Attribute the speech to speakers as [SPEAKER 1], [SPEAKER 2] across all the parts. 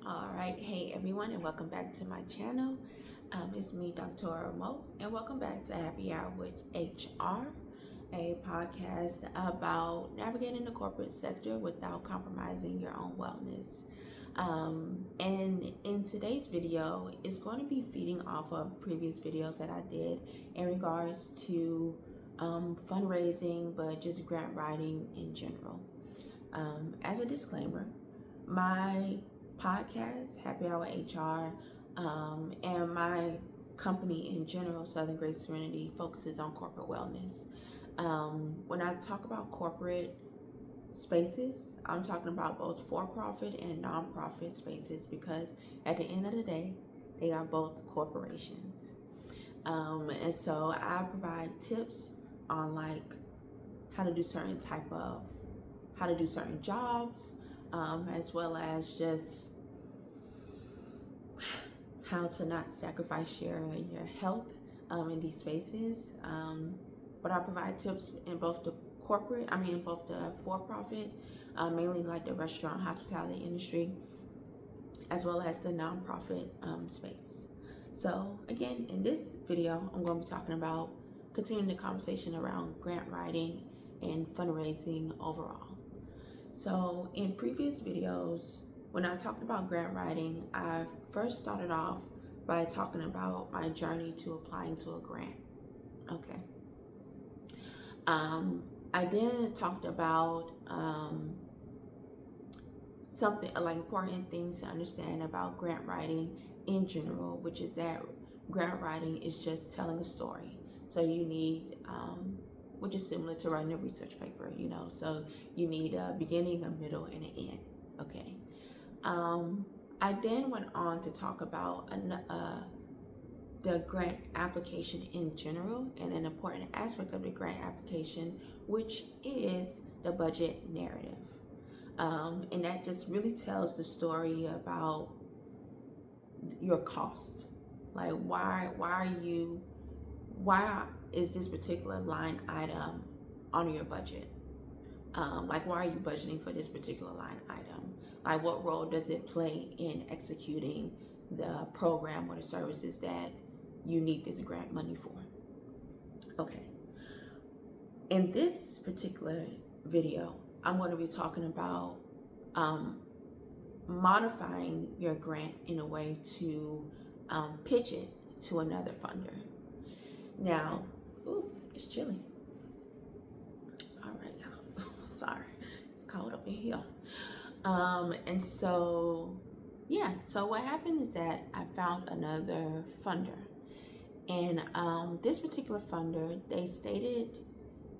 [SPEAKER 1] All right, hey everyone, and welcome back to my channel. It's me, Dr. Mo, and welcome back to Happy Hour with HR, a podcast about navigating the corporate sector without compromising your own wellness. And in today's video, it's going to be feeding off of previous videos that I did in regards to fundraising, but just grant writing in general. As a disclaimer, my podcast, Happy Hour HR, and my company in general, Southern Grace Serenity, focuses on corporate wellness. When I talk about corporate spaces, I'm talking about both for-profit and non-profit spaces because at the end of the day, they are both corporations. And so I provide tips on like how to do certain jobs, as well as just how to not sacrifice your health in these spaces. But I provide tips in both the for-profit, mainly like the restaurant hospitality industry, as well as the nonprofit space. So again, in this video, I'm going to be talking about continuing the conversation around grant writing and fundraising overall. So in previous videos, when I talked about grant writing, I first started off by talking about my journey to applying to a grant. Okay. I then talked about something like important things to understand about grant writing in general, which is that grant writing is just telling a story. So you need which is similar to writing a research paper, so you need a beginning, a middle, and an end. Okay. I then went on to talk about the grant application in general and an important aspect of the grant application, which is the budget narrative. And that just really tells the story about your costs. Like why is this particular line item on your budget? Like why are you budgeting for this particular line item? Like what role does it play in executing the program or the services that you need this grant money for? Okay. In this particular video, I'm going to be talking about modifying your grant in a way to pitch it to another funder. Now, it's chilly. All right, y'all. Sorry, it's cold up in here. And so, yeah. So what happened is that I found another funder, and this particular funder, they stated,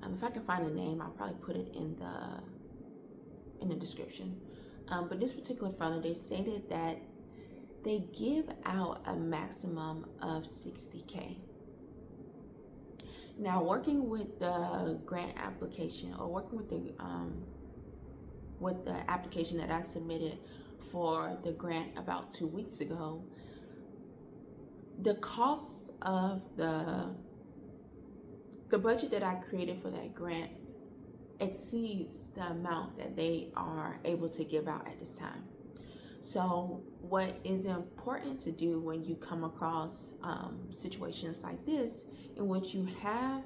[SPEAKER 1] if I can find a name, I'll probably put it in the description. But this particular funder, they stated that they give out a maximum of $60K. Now, working with the grant application, or working with the application that I submitted for the grant about 2 weeks ago, the cost of the budget that I created for that grant exceeds the amount that they are able to give out at this time. So what is important to do when you come across situations like this, in which you have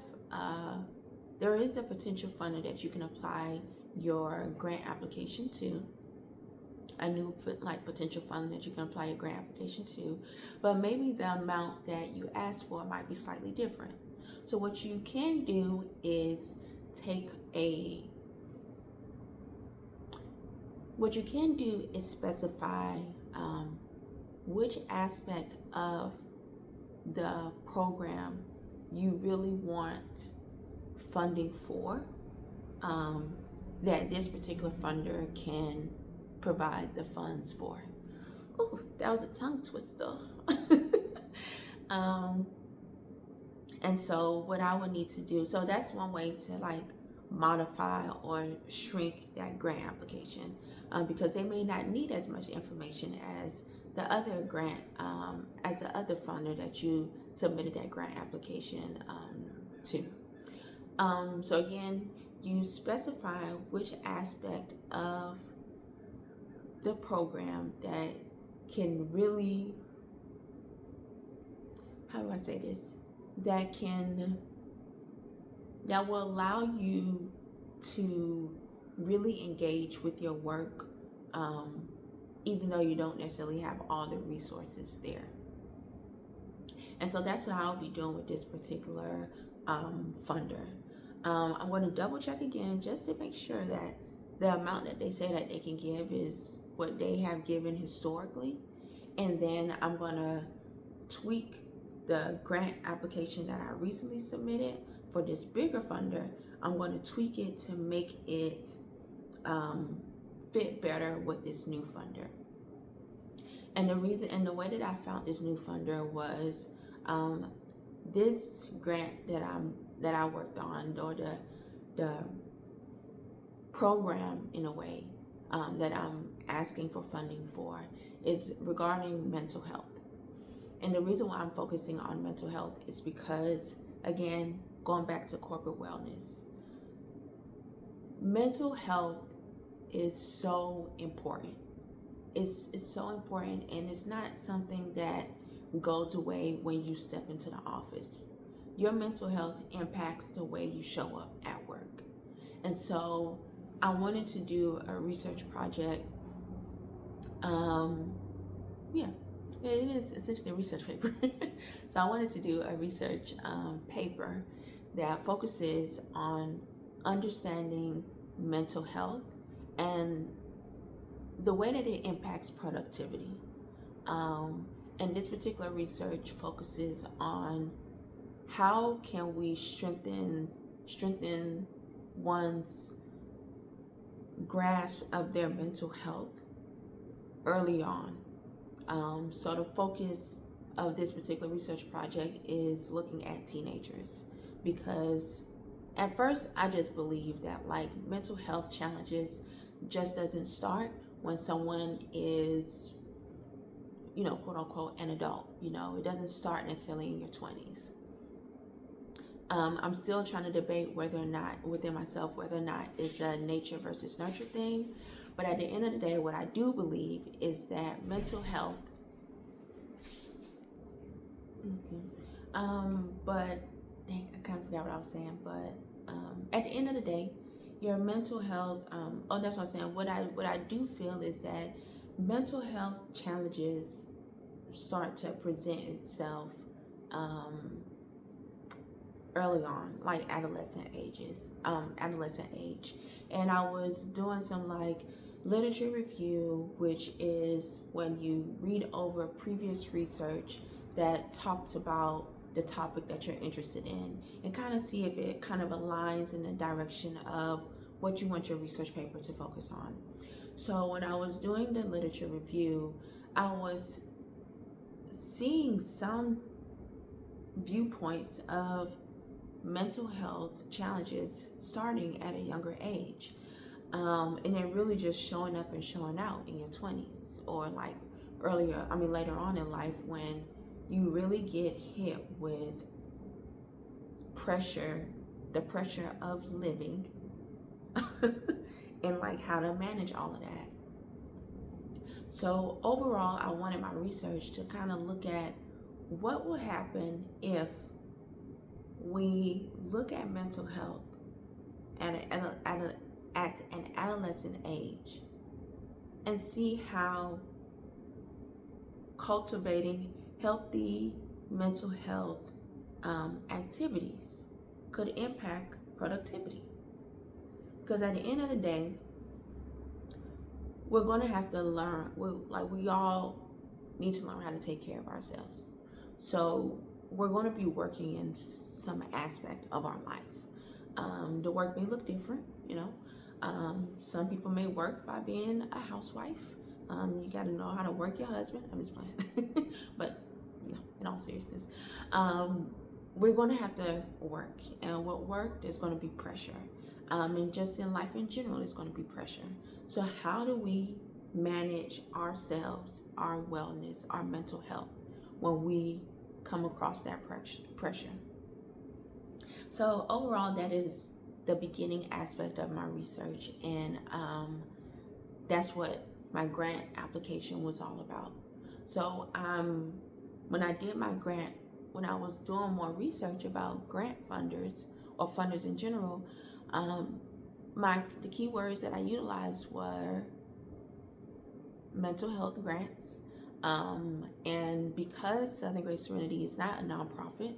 [SPEAKER 1] there is a potential funder that you can apply your grant application to, a new potential funder that you can apply your grant application to, but maybe the amount that you ask for might be slightly different. So what you can do is specify which aspect of the program you really want funding for, that this particular funder can provide the funds for. Ooh, that was a tongue twister. And so what I would need to do, so that's one way to like modify or shrink that grant application, because they may not need as much information as the other grant, as the other funder that you submitted that grant application to. So again, you specify which aspect of the program that can really, how do I say this, that will allow you to really engage with your work, even though you don't necessarily have all the resources there. And so that's what I'll be doing with this particular funder. I'm going to double check again just to make sure that the amount that they say that they can give is what they have given historically. And then I'm going to tweak the grant application that I recently submitted for this bigger funder. I'm going to tweak it to make it fit better with this new funder. And the reason and the way that I found this new funder was this grant that I worked on, or the program in a way that I'm asking for funding for, is regarding mental health. And the reason why I'm focusing on mental health is because, again, going back to corporate wellness, mental health is so important. It's so important, and it's not something that goes away when you step into the office. Your mental health impacts the way you show up at work. And so I wanted to do a research project. It is essentially a research paper. So I wanted to do a research paper that focuses on understanding mental health and the way that it impacts productivity. And this particular research focuses on how can we strengthen one's grasp of their mental health early on. So the focus of this particular research project is looking at teenagers, because at first I just believe that like mental health challenges just doesn't start when someone is, quote unquote, an adult. It doesn't start necessarily in your 20s. I'm still trying to debate whether or not within myself, whether or not it's a nature versus nurture thing. But at the end of the day, what I do believe is that mental health, but dang, I kind of forgot what I was saying. But at the end of the day, your mental health, that's what I'm saying. What I do feel is that mental health challenges start to present itself early on, like adolescent age. And I was doing some like literature review, which is when you read over previous research that talks about the topic that you're interested in and kind of see if it kind of aligns in the direction of what you want your research paper to focus on. So when I was doing the literature review, I was seeing some viewpoints of mental health challenges starting at a younger age. And then really just showing up and showing out in your 20s, or like later on in life, when you really get hit with the pressure of living and like how to manage all of that. So overall, I wanted my research to kind of look at what will happen if we look at mental health at an adolescent age and see how cultivating healthy mental health activities could impact productivity. Because at the end of the day, we're going to have to learn, we all need to learn how to take care of ourselves. So we're going to be working in some aspect of our life. The work may look different, some people may work by being a housewife. You got to know how to work your husband. I'm just playing. But no, in all seriousness, we're going to have to work. And what work, there's going to be pressure. And just in life in general, there's going to be pressure. So how do we manage ourselves, our wellness, our mental health when we come across that pressure? So overall, that is the beginning aspect of my research, and that's what my grant application was all about. So when I did my grant, when I was doing more research about grant funders or funders in general, um, the keywords that I utilized were mental health grants, and because Southern Grace Serenity is not a nonprofit,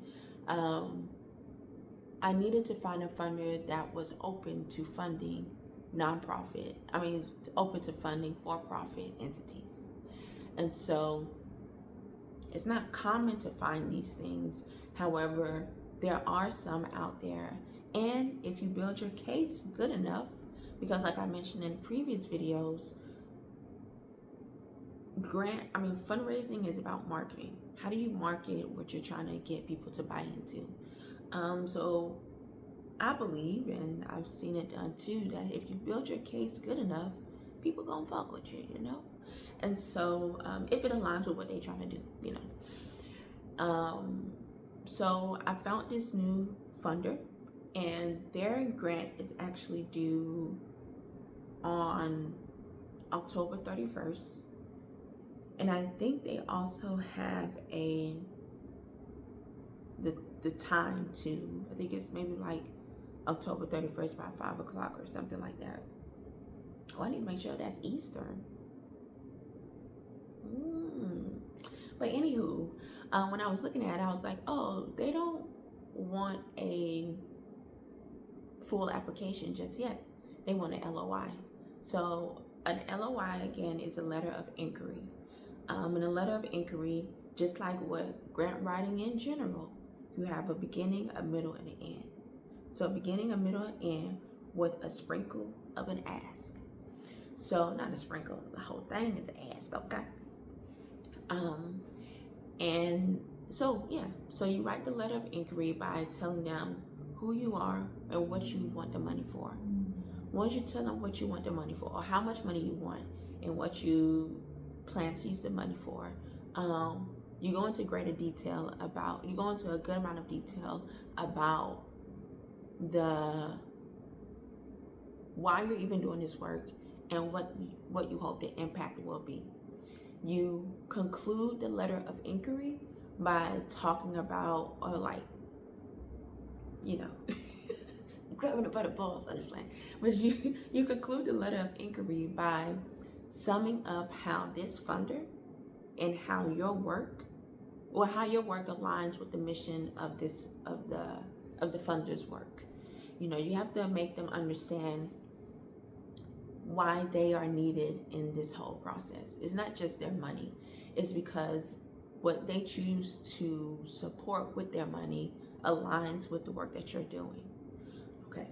[SPEAKER 1] I needed to find a funder that was open to funding nonprofit. I mean, open to funding for-profit entities. And so it's not common to find these things. However, there are some out there. And if you build your case good enough, because like I mentioned in previous videos, fundraising is about marketing. How do you market what you're trying to get people to buy into? So I believe, and I've seen it done too, that if you build your case good enough, people gonna fuck with you, you know? And so if it aligns with what they're trying to do, you know. So I found this new funder, and their grant is actually due on October 31st. And I think they also have the time to, I think it's maybe like October 31st by 5 o'clock or something like that. Oh, I need to make sure that's Eastern. But anywho, when I was looking at it, I was like, oh, they don't want a full application just yet. They want an LOI. So an LOI, again, is a letter of inquiry. And a letter of inquiry, just like what grant writing in general, you have a beginning, a middle, and an end. So a beginning, a middle, and end with a sprinkle of an ask. So not a sprinkle, the whole thing is an ask, okay? And so, yeah, so you write the letter of inquiry by telling them who you are and what you want the money for. Once you tell them what you want the money for, or how much money you want, and what you plan to use the money for, you go into greater detail about, you go into a good amount of detail about why you're even doing this work and what you hope the impact will be. You conclude the letter of inquiry by talking about, or like, you know, grabbing the butter balls, I understand. But you conclude the letter of inquiry by summing up how this funder and how your work aligns with the mission of the funder's work. You know, you have to make them understand why they are needed in this whole process. It's not just their money. It's because what they choose to support with their money aligns with the work that you're doing. Okay.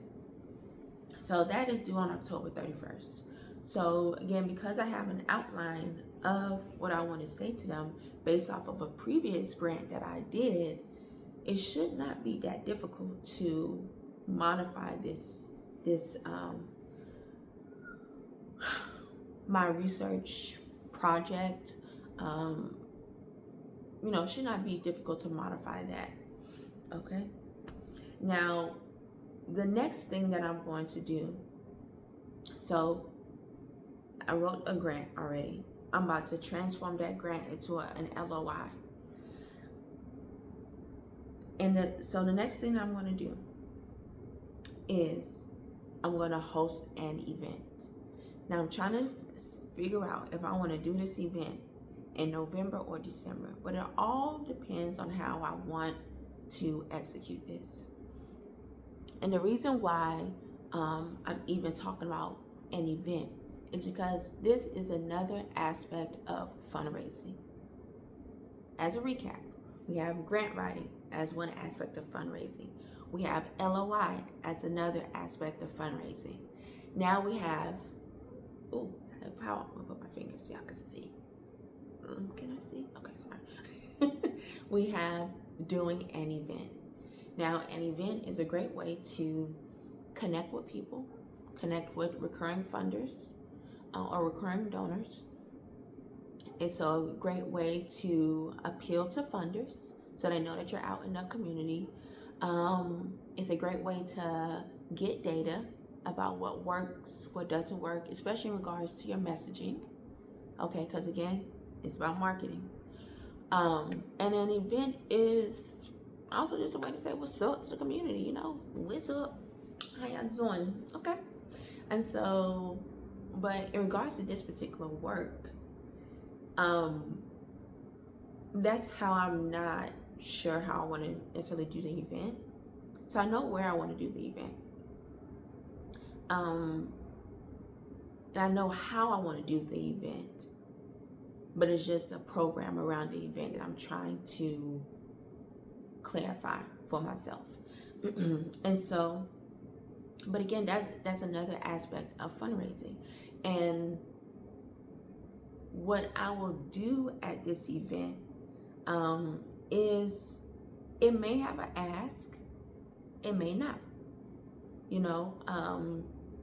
[SPEAKER 1] So that is due on October 31st. So again, because I have an outline of what I want to say to them based off of a previous grant that I did, it should not be that difficult to modify this my research project. You know, it should not be difficult to modify that. Okay. Now, the next thing that I'm going to do, so I wrote a grant already. I'm about to transform that grant into an LOI. And so the next thing I'm going to do is I'm going to host an event. Now I'm trying to figure out if I want to do this event in November or December, but it all depends on how I want to execute this. And the reason why I'm even talking about an event is because this is another aspect of fundraising. As a recap, we have grant writing as one aspect of fundraising. We have LOI as another aspect of fundraising. Now we have, how I'm gonna put my fingers so y'all can see. Can I see? Okay, sorry. We have doing an event. Now, an event is a great way to connect with people, connect with recurring funders or recurring donors. It's a great way to appeal to funders so they know that you're out in the community. It's a great way to get data about what works, what doesn't work, especially in regards to your messaging. Okay, because again, It's about marketing. And an event is also just a way to say what's up to the community. You know, what's up? How y'all doing? Okay. And so, but in regards to this particular work, that's how I'm not sure how I want to necessarily do the event. So I know where I want to do the event. And I know how I want to do the event, but it's just a program around the event that I'm trying to clarify for myself. And so, but again, that's another aspect of fundraising. And what I will do at this event is it may have an ask, it may not. You know,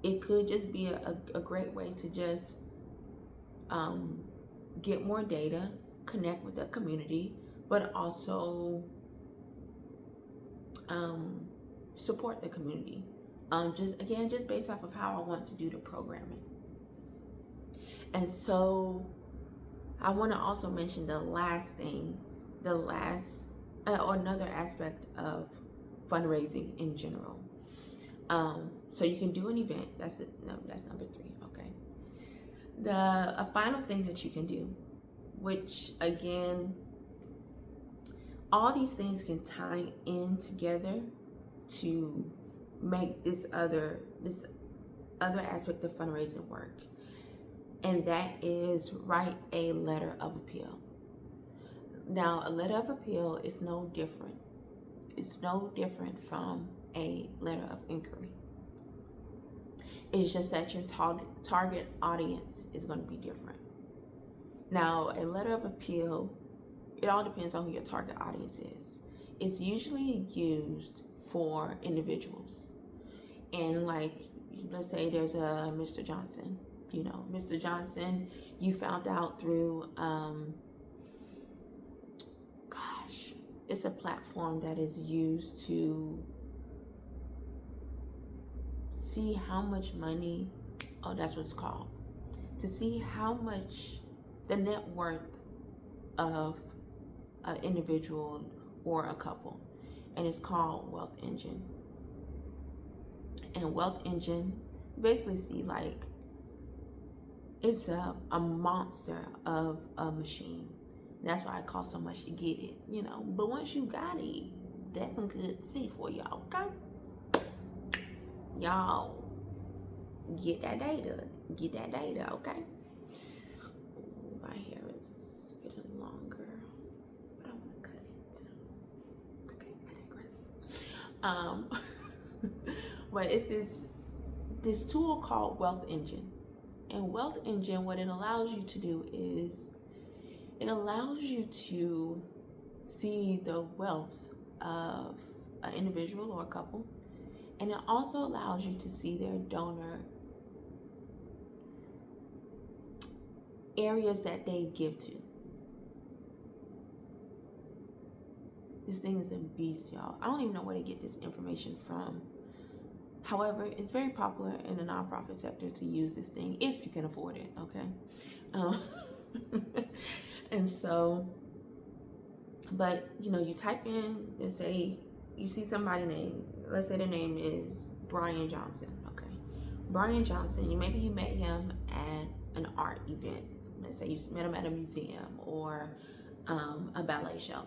[SPEAKER 1] it could just be a great way to just get more data, connect with the community, but also support the community. Just based off of how I want to do the programming. And so I want to also mention another aspect of fundraising in general. So you can do an event. That's number 3. Okay. A final thing that you can do, which again, all these things can tie in together to make this other aspect of fundraising work. And that is write a letter of appeal. Now, a letter of appeal is no different. It's no different from a letter of inquiry. It's just that your target audience is going to be different. Now, a letter of appeal, it all depends on who your target audience is. It's usually used for individuals. And like, let's say there's a Mr. Johnson. You know, Mr. Johnson, you found out through, it's a platform that is used to see how much money, that's what it's called, to see how much the net worth of an individual or a couple. And it's called Wealth Engine. And Wealth Engine basically see like, it's a monster of a machine. That's why it costs so much to get it, you know. But once you got it, that's some good to see for y'all, okay? Y'all get that data. Get that data, okay? Ooh, my hair is getting longer, but I want to cut it. Okay, I digress. But it's this tool called Wealth Engine. And Wealth Engine, what it allows you to do is it allows you to see the wealth of an individual or a couple. And it also allows you to see their donor areas that they give to. This thing is a beast, y'all. I don't even know where to get this information from. However, it's very popular in the nonprofit sector to use this thing if you can afford it, okay? And so, but you know, you type in and say, you see somebody name, let's say the name is Brian Johnson, okay? Brian Johnson, maybe you met him at an art event. Let's say you met him at a museum or a ballet show,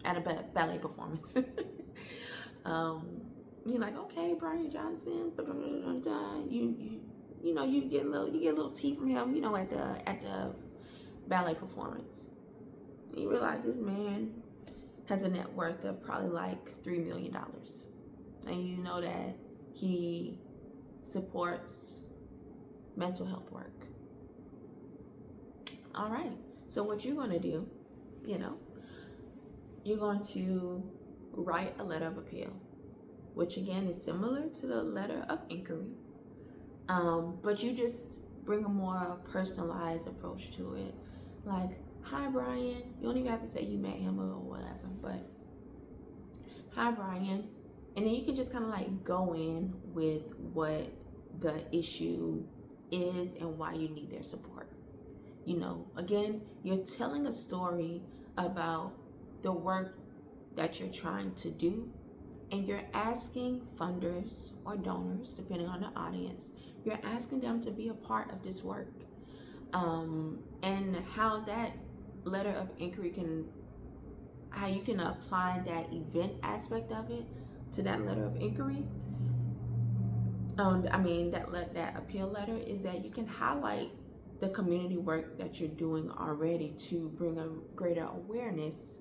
[SPEAKER 1] at a ballet performance. You're like, okay, Brian Johnson, you get a little tea from him, at the ballet performance. You realize this man has a net worth of probably like $3 million. And you know that he supports mental health work. All right. So what you're going to do, you're going to write a letter of appeal, which again is similar to the letter of inquiry. But you just bring a more personalized approach to it. Like, hi, Brian. You don't even have to say you met him or whatever, but hi, Brian. And then you can just kind of like go in with what the issue is and why you need their support. Again, you're telling a story about the work that you're trying to do, and you're asking funders or donors, depending on the audience, you're asking them to be a part of this work. And how that letter of inquiry how you can apply that event aspect of it to that letter of inquiry. That appeal letter is that you can highlight the community work that you're doing already to bring a greater awareness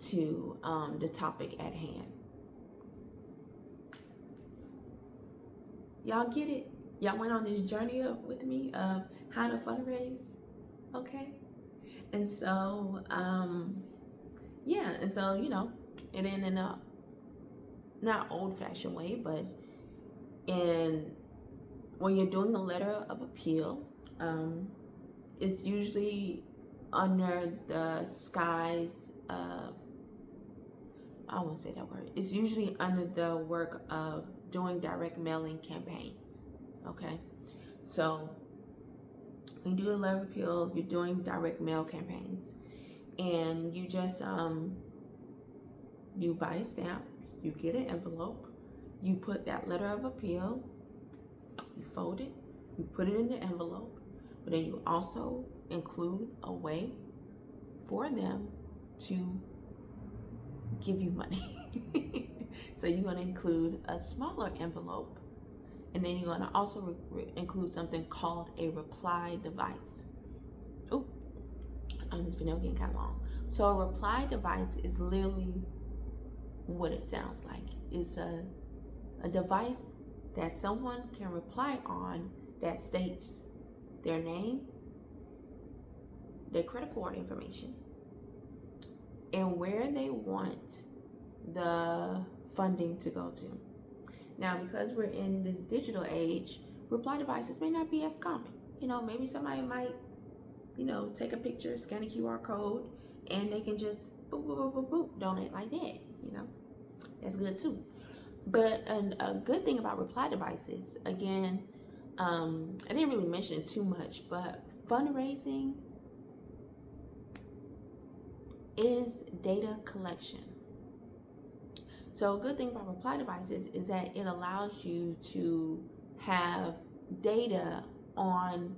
[SPEAKER 1] to the topic at hand. Y'all get it? Y'all went on this journey with me of how to fundraise, okay? And so, and then in a not old-fashioned way, but when you're doing a letter of appeal, it's usually under the skies of, I won't say that word. It's usually under the work of doing direct mailing campaigns. Okay, so when you do a letter of appeal, you're doing direct mail campaigns, and you just you buy a stamp, you get an envelope, you put that letter of appeal, you fold it, you put it in the envelope, but then you also include a way for them to give you money. So you're going to include a smaller envelope, and then you're going to also include something called a reply device. Ooh, this video getting kind of long. So a reply device is literally what it sounds like. It's a device that someone can reply on that states their name, their credit card information, and where they want the funding to go to. Now, because we're in this digital age, reply devices may not be as common. Maybe somebody might, take a picture, scan a QR code, and they can just boop, boop, boop, boop, boop, donate like that. That's good too. But a good thing about reply devices, again, I didn't really mention it too much, but fundraising is data collection. So a good thing about reply devices is that it allows you to have data on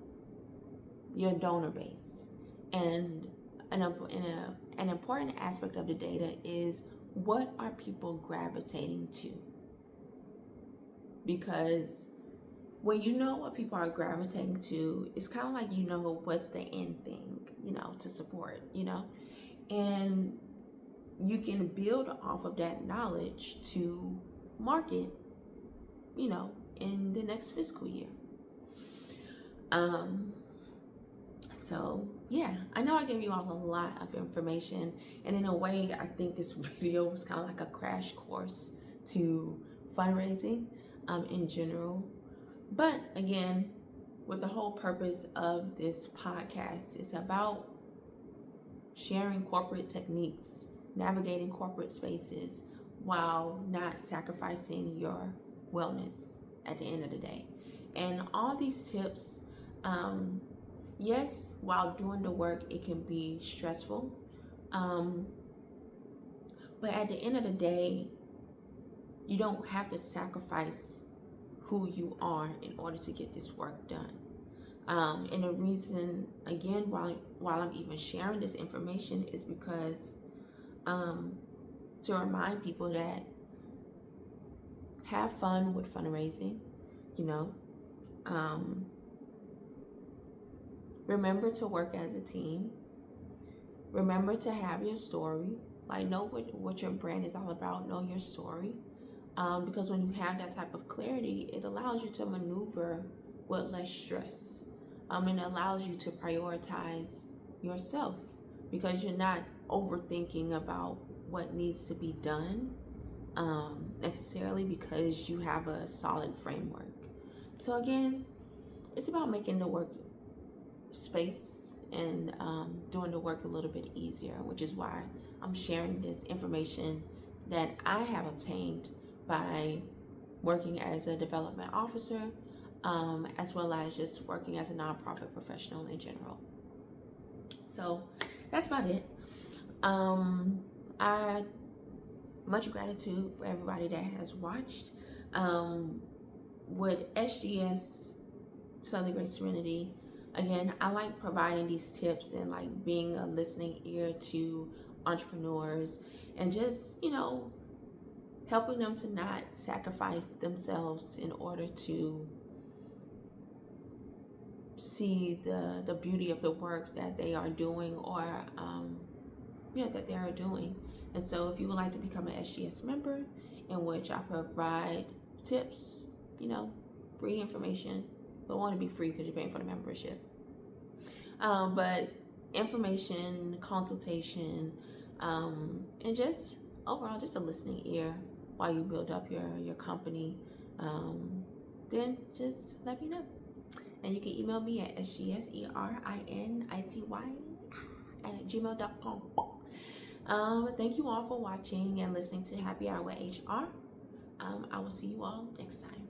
[SPEAKER 1] your donor base. And an important aspect of the data is, what are people gravitating to? Because when you know what people are gravitating to, it's kind of like what's the end thing, to support, and you can build off of that knowledge to market, in the next fiscal year. So yeah, I know I gave you all a lot of information, and in a way, I think this video was kind of like a crash course to fundraising in general. But again, with the whole purpose of this podcast, it's about sharing corporate techniques, navigating corporate spaces while not sacrificing your wellness at the end of the day. And all these tips, yes, while doing the work, it can be stressful. But at the end of the day, you don't have to sacrifice who you are in order to get this work done. And the reason, again, while I'm even sharing this information, is because to remind people that have fun with fundraising, remember to work as a team. Remember to have your story, know what your brand is all about, know your story. Because when you have that type of clarity, it allows you to maneuver with less stress. And it allows you to prioritize yourself, because you're not overthinking about what needs to be done necessarily, because you have a solid framework. So again, it's about making the work space and doing the work a little bit easier, which is why I'm sharing this information that I have obtained by working as a development officer, as well as just working as a nonprofit professional in general. So that's about it. I much gratitude for everybody that has watched. With SGS Southern Great Serenity, again, I like providing these tips and like being a listening ear to entrepreneurs and just, helping them to not sacrifice themselves in order to see the beauty of the work that they are doing, or that they are doing. And so if you would like to become an SGS member, in which I provide tips, free information, but want to be free because you're paying for the membership. But information, consultation, and just overall just a listening ear while you build up your company, then just let me know. And you can email me at sgserinity@gmail.com. Thank you all for watching and listening to Happy Hour with HR. I will see you all next time.